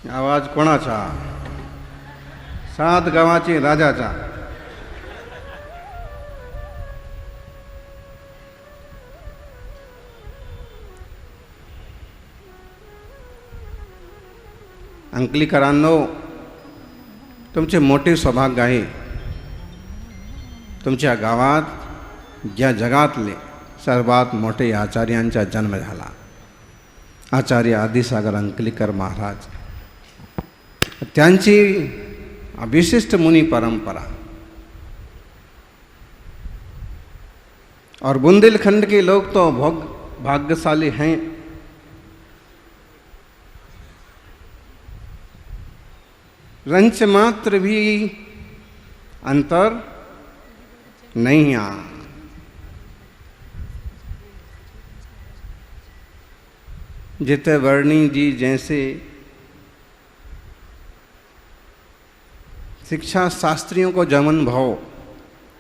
आवाज कोणाचा? सात गावाची राजाचा. अंकलीकरांनो, तुमचे मोठे सौभाग्य आहे. तुमच्या गावात या जगातले सर्वात मोठे आचार्यांचा जन्म झाला. आचार्य आदिसागर अंकलीकर महाराज. त्यांची विशिष्ट मुनि परंपरा और बुंदेलखंड के लोग तो भाग्यशाली हैं. रंच मात्र भी अंतर नहीं आ. जिते वर्णी जी जैसे शिक्षा शास्त्रियों को जमन भाव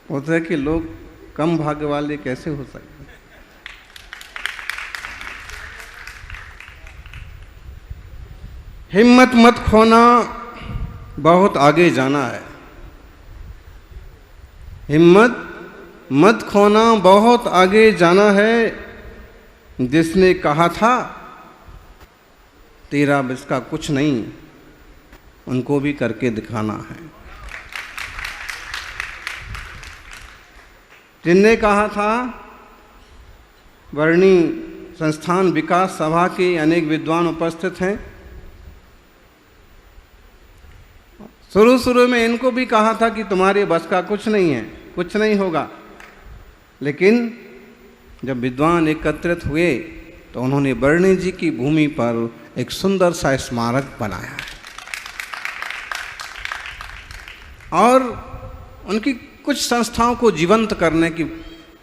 होता है कि लोग कम भाग्य वाले कैसे हो सकते हैं. हिम्मत मत खोना, बहुत आगे जाना है. हिम्मत मत खोना, बहुत आगे जाना है. जिसने कहा था तेरा बस का कुछ नहीं, उनको भी करके दिखाना है. जिनने कहा था, वर्णी संस्थान विकास सभा के अनेक विद्वान उपस्थित हैं. शुरू में इनको भी कहा था कि तुम्हारे बस का कुछ नहीं है, कुछ नहीं होगा. लेकिन जब विद्वान एकत्रित हुए तो उन्होंने वर्णी जी की भूमि पर एक सुंदर सा स्मारक बनाया है और उनकी कुछ संस्थाओं को जीवंत करने की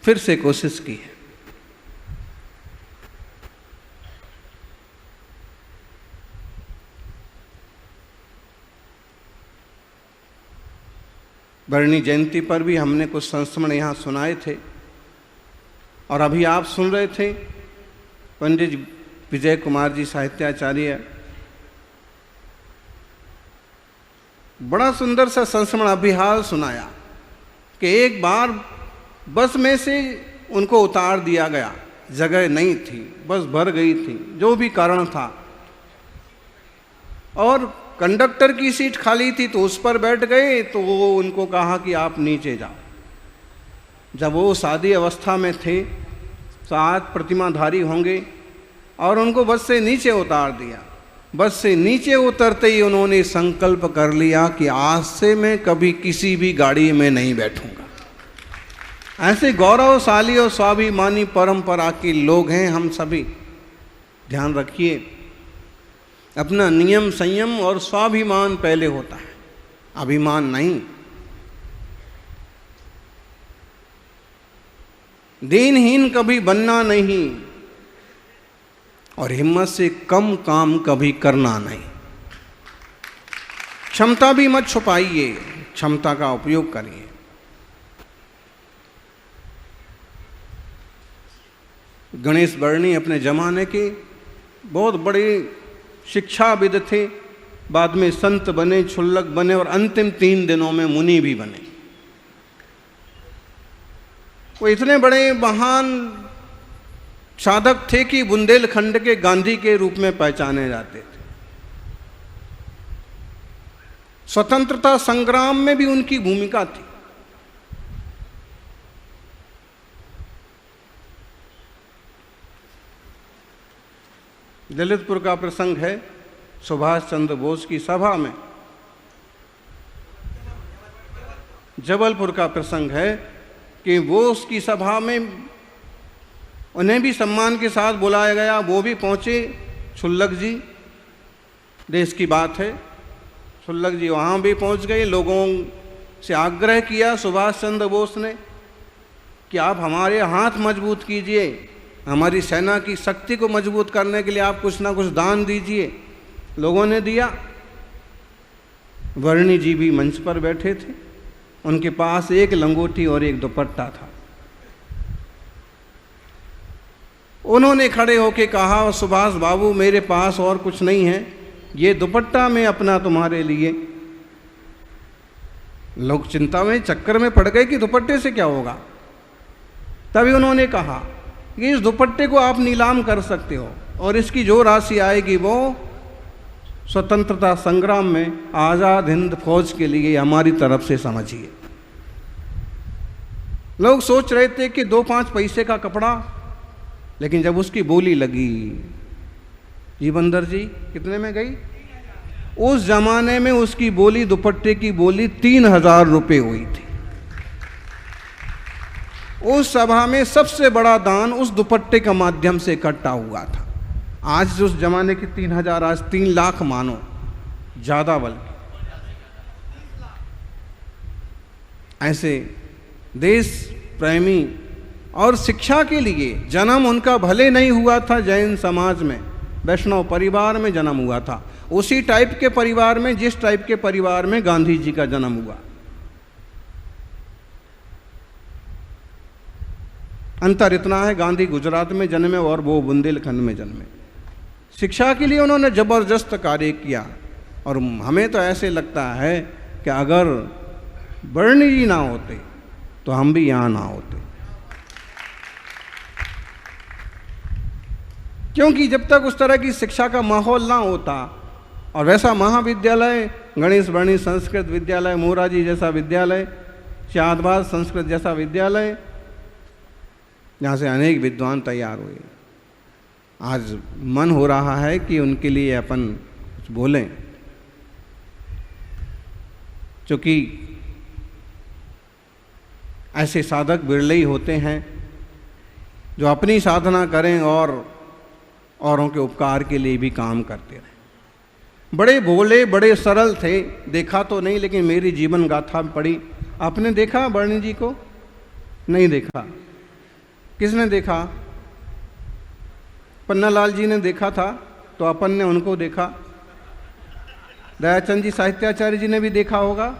फिर से कोशिश की है. वर्णी जयंती पर भी हमने कुछ संस्मरण यहाँ सुनाए थे और अभी आप सुन रहे थे पंडित विजय कुमार जी साहित्याचार्य. बड़ा सुंदर सा संस्मरण अभिहाल सुनाया कि एक बार बस में से उनको उतार दिया गया. जगह नहीं थी, बस भर गई थी, जो भी कारण था, और कंडक्टर की सीट खाली थी तो उस पर बैठ गए. तो वो उनको कहा कि आप नीचे जाओ. जब वो शादी अवस्था में थे, 7 प्रतिमाधारी होंगे, और उनको बस से नीचे उतार दिया. बस से नीचे उतरते ही उन्होंने संकल्प कर लिया कि आज से मैं कभी किसी भी गाड़ी में नहीं बैठूंगा. ऐसे गौरवशाली और स्वाभिमानी परंपरा के लोग हैं हम सभी. ध्यान रखिए, अपना नियम संयम और स्वाभिमान पहले होता है, अभिमान नहीं. दीनहीन कभी बनना नहीं और हिम्मत से कम काम कभी करना नहीं. क्षमता भी मत छुपाइए, क्षमता का उपयोग करिए. गणेश वर्णी अपने जमाने के बहुत बड़े शिक्षाविद थे. बाद में संत बने, क्षुल्लक बने और अंतिम 3 दिनों में मुनि भी बने. वो इतने बड़े महान साधक थे कि बुंदेलखंड के गांधी के रूप में पहचाने जाते थे. स्वतंत्रता संग्राम में भी उनकी भूमिका थी. ललितपुर का प्रसंग है, सुभाष चंद्र बोस की सभा में. जबलपुर का प्रसंग है कि बोस की सभा में उन्हें भी सम्मान के साथ बुलाया गया. वो भी पहुँचे, क्षुल्लक जी, देश की बात है. क्षुल्लक जी वहाँ भी पहुँच गए. लोगों से आग्रह किया सुभाष चंद्र बोस ने कि आप हमारे हाथ मजबूत कीजिए, हमारी सेना की शक्ति को मजबूत करने के लिए आप कुछ ना कुछ दान दीजिए. लोगों ने दिया. वर्णी जी भी मंच पर बैठे थे. उनके पास एक लंगोटी और एक दुपट्टा था. उन्होंने खड़े होके कहा, सुभाष बाबू मेरे पास और कुछ नहीं है, ये दुपट्टा मैं अपना तुम्हारे लिए। लोग चिंता में चक्कर में पड़ गए कि दुपट्टे से क्या होगा। तभी उन्होंने कहा कि इस दुपट्टे को आप नीलाम कर सकते हो और इसकी जो राशि आएगी वो स्वतंत्रता संग्राम में आज़ाद हिंद फौज के लिए हमारी तरफ से समझिए। लोग सोच रहे थे कि 2-5 पैसे का कपड़ा, लेकिन जब उसकी बोली लगी, जी बंदर जी कितने में गई? उस जमाने में उसकी बोली, दुपट्टे की बोली 3000 रुपये हुई थी। उस सभा में सबसे बड़ा दान उस दुपट्टे के माध्यम से इकट्ठा हुआ था। आज उस जमाने की 3000, आज 3 लाख मानो, ज्यादा बल्कि। ऐसे देश प्रेमी और शिक्षा के लिए जन्म उनका भले नहीं हुआ था जैन समाज में, वैष्णव परिवार में जन्म हुआ था, उसी टाइप के परिवार में जिस टाइप के परिवार में गांधी जी का जन्म हुआ। अंतर इतना है, गांधी गुजरात में जन्मे और वो बुंदेलखंड में जन्मे। शिक्षा के लिए उन्होंने जबरदस्त कार्य किया और हमें तो ऐसे लगता है कि अगर बर्नी जी ना होते तो हम भी यहाँ ना होते, क्योंकि जब तक उस तरह की शिक्षा का माहौल ना होता और वैसा महाविद्यालय, गणेश वर्णी संस्कृत विद्यालय, मोराजी जैसा विद्यालय, शादबाद संस्कृत जैसा विद्यालय, जहाँ से अनेक विद्वान तैयार हुए, आज मन हो रहा है कि उनके लिए अपन कुछ बोलें। क्योंकि ऐसे साधक बिरले ही होते हैं जो अपनी साधना करें और औरों के उपकार के लिए भी काम करते रहें। बड़े भोले, बड़े सरल थे, देखा तो नहीं, लेकिन मेरी जीवन गाथा पढ़ी। आपने देखा वर्णी जी को? नहीं देखा। किसने देखा? पन्नालाल जी ने देखा था, तो अपन ने उनको देखा। दयाचंद जी साहित्याचार्य जी ने भी देखा होगा।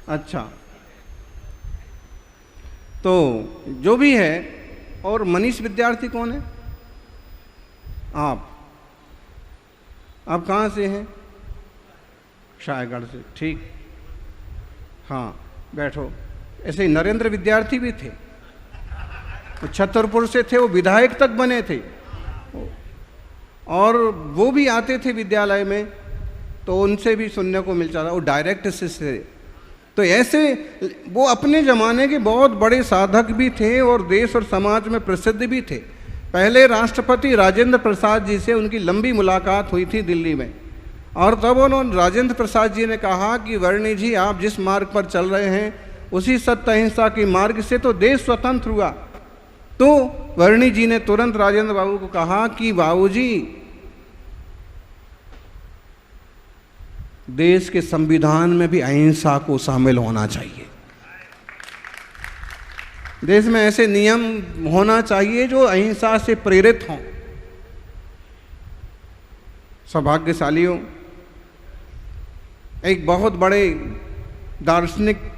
अच्छा, तो जो भी है। और मनीष विद्यार्थी कौन है? आप कहाँ से हैं? शायगढ़ से, ठीक। हाँ, बैठो। ऐसे ही नरेंद्र विद्यार्थी भी थे, वो छतरपुर से थे, वो विधायक तक बने थे और वो भी आते थे विद्यालय में, तो उनसे भी सुनने को मिलता था, वो डायरेक्ट से। तो ऐसे वो अपने ज़माने के बहुत बड़े साधक भी थे और देश और समाज में प्रसिद्ध भी थे। पहले राष्ट्रपति राजेंद्र प्रसाद जी से उनकी लंबी मुलाकात हुई थी दिल्ली में, और तब उन्होंने, राजेंद्र प्रसाद जी ने कहा कि वर्णी जी आप जिस मार्ग पर चल रहे हैं उसी सत्य अहिंसा के मार्ग से तो देश स्वतंत्र हुआ। तो वर्णी जी ने तुरंत राजेंद्र बाबू को कहा कि बाबूजी, देश के संविधान में भी अहिंसा को शामिल होना चाहिए। देश में ऐसे नियम होना चाहिए जो अहिंसा से प्रेरित हों। सौभाग्यशालियों, एक बहुत बड़े दार्शनिक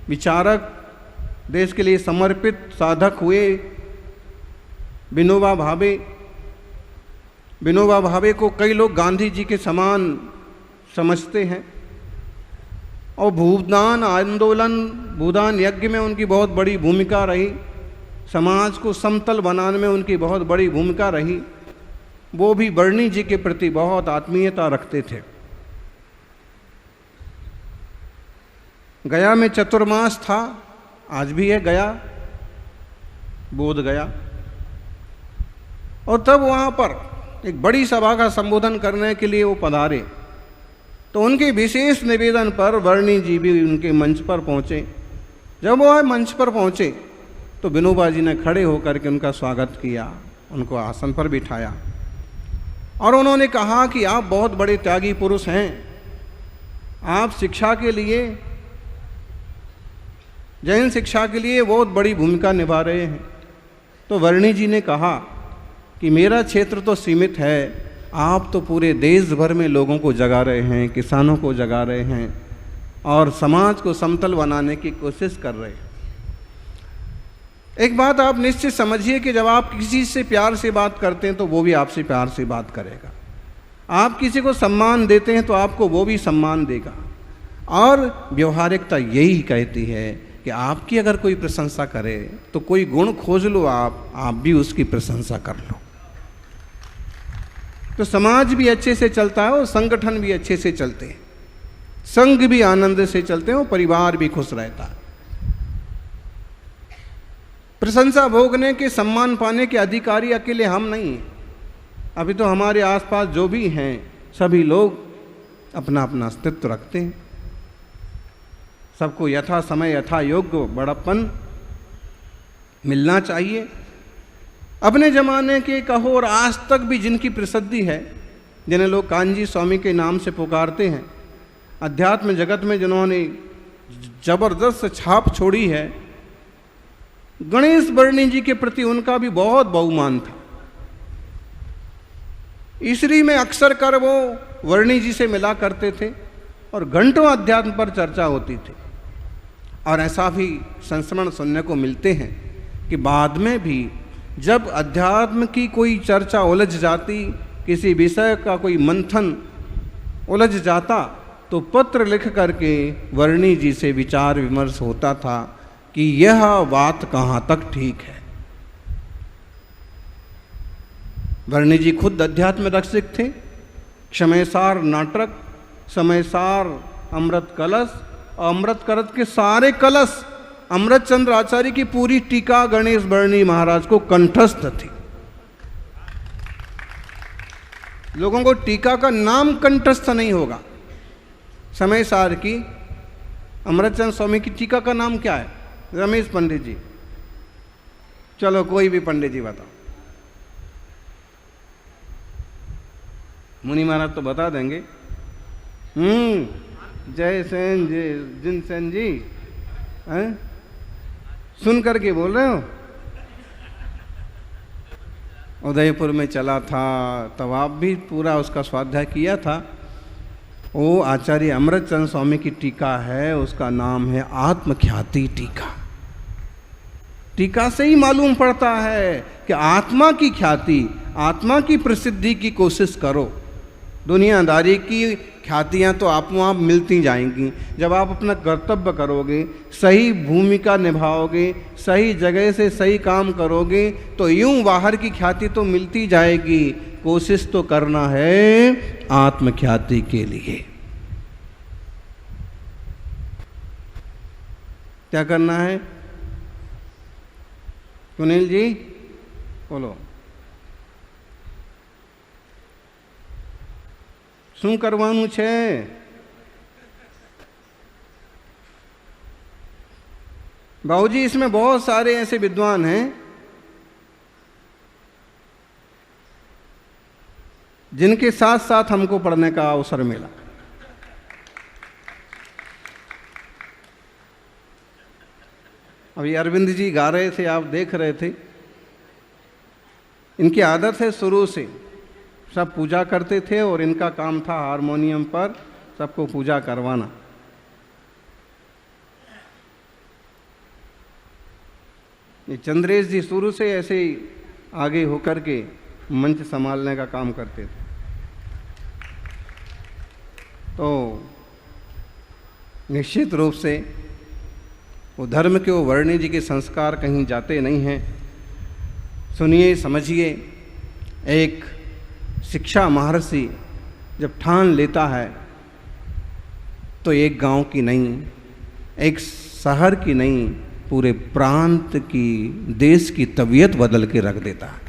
विचारक, देश के लिए समर्पित साधक हुए विनोबा भावे। विनोबा भावे को कई लोग गांधी जी के समान समझते हैं और भूदान आंदोलन, भूदान यज्ञ में उनकी बहुत बड़ी भूमिका रही, समाज को समतल बनाने में उनकी बहुत बड़ी भूमिका रही। वो भी वर्णी जी के प्रति बहुत आत्मीयता रखते थे। गया में चतुर्मास था, आज भी है गया, बोध गया। और तब वहाँ पर एक बड़ी सभा का संबोधन करने के लिए वो पधारे, तो उनके विशेष निवेदन पर वर्णी जी भी उनके मंच पर पहुँचे। जब वो मंच पर पहुँचे तो विनोबा जी ने खड़े होकर के उनका स्वागत किया, उनको आसन पर बिठाया और उन्होंने कहा कि आप बहुत बड़े त्यागी पुरुष हैं, आप शिक्षा के लिए, जैन शिक्षा के लिए बहुत बड़ी भूमिका निभा रहे हैं। तो वर्णी जी ने कहा कि मेरा क्षेत्र तो सीमित है, आप तो पूरे देश भर में लोगों को जगा रहे हैं, किसानों को जगा रहे हैं और समाज को समतल बनाने की कोशिश कर रहे हैं। एक बात आप निश्चित समझिए कि जब आप किसी से प्यार से बात करते हैं तो वो भी आपसे प्यार से बात करेगा। आप किसी को सम्मान देते हैं तो आपको वो भी सम्मान देगा। और व्यवहारिकता यही कहती है कि आपकी अगर कोई प्रशंसा करे तो कोई गुण खोज लो, आप भी उसकी प्रशंसा कर लो, तो समाज भी अच्छे से चलता है और संगठन भी अच्छे से चलते हैं, संघ भी आनंद से चलते हैं और परिवार भी खुश रहता है। प्रशंसा भोगने के, सम्मान पाने के अधिकारी अकेले हम नहीं हैं। अभी तो हमारे आसपास जो भी हैं सभी लोग अपना अपना अस्तित्व रखते हैं। सबको यथा समय यथा योग्य बड़प्पन मिलना चाहिए। अपने ज़माने के कहो और आज तक भी जिनकी प्रसिद्धि है, जिन्हें लोग कांजी स्वामी के नाम से पुकारते हैं, अध्यात्म जगत में जिन्होंने जबरदस्त छाप छोड़ी है, गणेश वर्णी जी के प्रति उनका भी बहुत बहुमान था। ईसरी में अक्सर कर वो वर्णी जी से मिला करते थे और घंटों अध्यात्म पर चर्चा होती थी। और ऐसा भी संस्मरण सुनने को मिलते हैं कि बाद में भी जब अध्यात्म की कोई चर्चा उलझ जाती, किसी विषय का कोई मंथन उलझ जाता, तो पत्र लिख करके वर्णी जी से विचार विमर्श होता था कि यह बात कहाँ तक ठीक है। वर्णी जी खुद अध्यात्म रसिक थे। क्षमेसार नाटक, समयसार अमृत कलश, अमृत कलश के सारे कलश, अमृत चंद्र आचार्य की पूरी टीका गणेश वर्णी महाराज को कंठस्थ थी। लोगों को टीका का नाम कंठस्थ नहीं होगा। समयसार की, अमृतचंद स्वामी की टीका का नाम क्या है? रमेश पंडित जी। चलो कोई भी पंडित जी बताओ। मुनि महाराज तो बता देंगे। जय सेन जी, जिन सेन जी, हैं? सुन करके बोल रहे हो? उदयपुर में चला था तब आप भी पूरा उसका स्वाध्याय किया था। वो आचार्य अमृतचंद स्वामी की टीका है, उसका नाम है आत्मख्याति टीका। टीका से ही मालूम पड़ता है कि आत्मा की ख्याति, आत्मा की प्रसिद्धि की कोशिश करो। दुनियादारी की ख्यातियाँ तो आपको आप मिलती जाएंगी। जब आप अपना कर्तव्य करोगे, सही भूमिका निभाओगे, सही जगह से सही काम करोगे, तो यूं बाहर की ख्याति तो मिलती जाएगी। कोशिश तो करना है आत्मख्याति के लिए। क्या करना है सुनील जी? बोलो। શું કરવાનું છે? बाबूजी, इसमें बहुत सारे ऐसे विद्वान हैं जिनके साथ साथ हमको पढ़ने का अवसर मिला। अभी अरविंद जी गा रहे थे, आप देख रहे थे। इनकी आदत है शुरू से, सब पूजा करते थे और इनका काम था हारमोनियम पर सबको पूजा करवाना। ये चंद्रेश जी शुरू से ऐसे ही आगे होकर के मंच संभालने का काम करते थे। तो निश्चित रूप से वो धर्म के, वो वर्णी जी के संस्कार कहीं जाते नहीं हैं। सुनिए, समझिए, एक शिक्षा महर्षि जब ठान लेता है तो एक गांव की नहीं, एक शहर की नहीं, पूरे प्रांत की, देश की तबीयत बदल के रख देता है।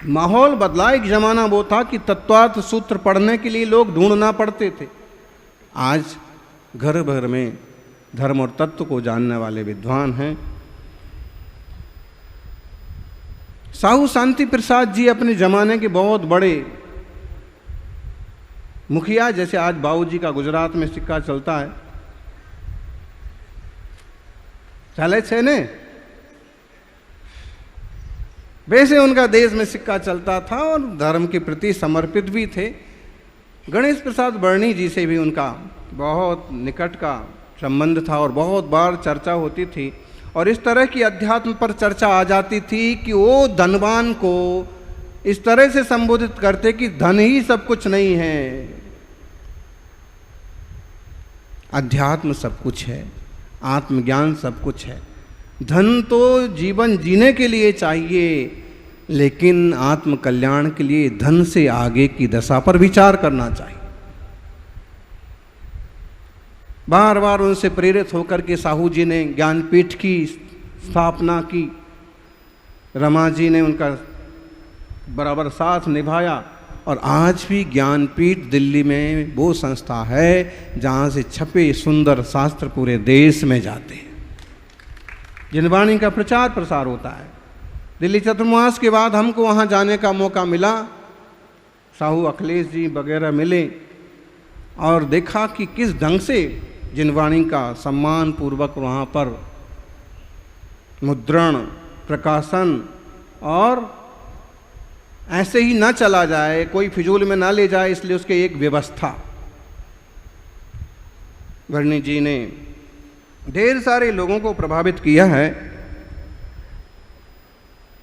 माहौल बदला। एक जमाना वो था कि तत्वार्थ सूत्र पढ़ने के लिए लोग ढूंढना पड़ते थे। आज घर भर में धर्म और तत्व को जानने वाले विद्वान हैं। साहू शांति प्रसाद जी अपने जमाने के बहुत बड़े मुखिया, जैसे आज बाबूजी का गुजरात में सिक्का चलता है, चले छे ने, वैसे उनका देश में सिक्का चलता था और धर्म के प्रति समर्पित भी थे। गणेश प्रसाद वर्णी जी से भी उनका बहुत निकट का संबंध था और बहुत बार चर्चा होती थी। और इस तरह की अध्यात्म पर चर्चा आ जाती थी कि वो धनवान को इस तरह से संबोधित करते कि धन ही सब कुछ नहीं है, अध्यात्म सब कुछ है, आत्मज्ञान सब कुछ है। धन तो जीवन जीने के लिए चाहिए, लेकिन आत्म कल्याण के लिए धन से आगे की दशा पर विचार करना चाहिए। बार बार उनसे प्रेरित होकर के साहू जी ने ज्ञानपीठ की स्थापना की, रमा जी ने उनका बराबर साथ निभाया, और आज भी ज्ञानपीठ दिल्ली में वो संस्था है जहाँ से छपे सुंदर शास्त्र पूरे देश में जाते हैं, जिनवाणी का प्रचार प्रसार होता है। दिल्ली चतुर्मास के बाद हमको वहाँ जाने का मौका मिला, साहू अखिलेश जी वगैरह मिले, और देखा कि किस ढंग से जिनवाणी का सम्मान पूर्वक वहाँ पर मुद्रण, प्रकाशन, और ऐसे ही ना चला जाए, कोई फिजूल में ना ले जाए, इसलिए उसके एक व्यवस्था। वर्णी जी ने ढेर सारे लोगों को प्रभावित किया है।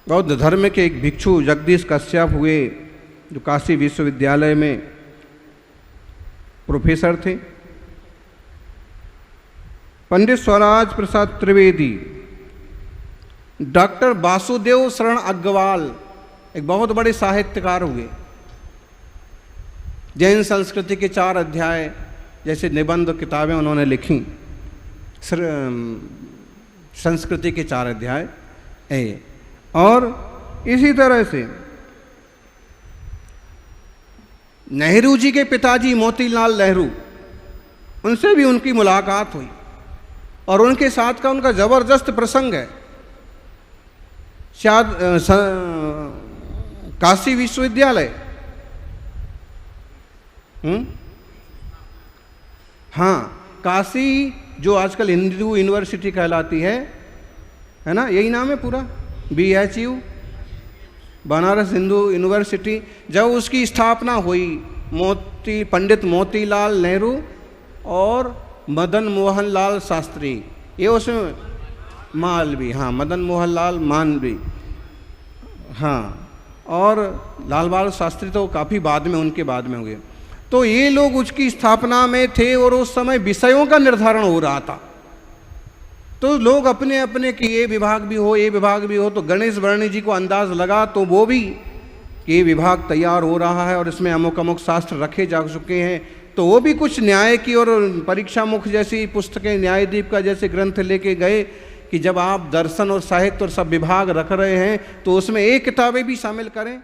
बौद्ध धर्म के एक भिक्षु जगदीश कश्यप हुए, जो काशी विश्वविद्यालय में प्रोफेसर थे। पंडित स्वराज प्रसाद त्रिवेदी, डॉक्टर वासुदेव शरण अग्रवाल एक बहुत बड़े साहित्यकार हुए। जैन संस्कृति के 4 अध्याय जैसे निबंध किताबें उन्होंने लिखी, संस्कृति के 4 अध्याय है। और इसी तरह से नेहरू जी के पिताजी मोतीलाल नेहरू, उनसे भी उनकी मुलाकात हुई, और उनके साथ का उनका जबरदस्त प्रसंग है। शायद काशी विश्वविद्यालय, हाँ, काशी जो आजकल हिंदू यूनिवर्सिटी कहलाती है ना, यही नाम है पूरा, BHU, बनारस हिंदू यूनिवर्सिटी। जब उसकी स्थापना हुई, पंडित मोतीलाल नेहरू और मदन मोहन लाल शास्त्री, ये उसमें मालवी, हाँ, मदन मोहन लाल मालवी, हाँ, और लाल बहादुर शास्त्री तो काफ़ी बाद में, उनके बाद में हुए। तो ये लोग उसकी स्थापना में थे, और उस समय विषयों का निर्धारण हो रहा था। तो लोग अपने अपने कि ये विभाग भी हो, ये विभाग भी हो। तो गणेश वर्णी जी को अंदाज लगा, तो वो भी कि ये विभाग तैयार हो रहा है और इसमें अमुक अमुक शास्त्र रखे जा चुके हैं। तो वो भी कुछ न्याय की और परीक्षा मुख जैसी पुस्तकें, न्यायदीप का जैसे ग्रंथ लेके गए कि जब आप दर्शन और साहित्य और सब विभाग रख रहे हैं तो उसमें एक किताबें भी शामिल करें।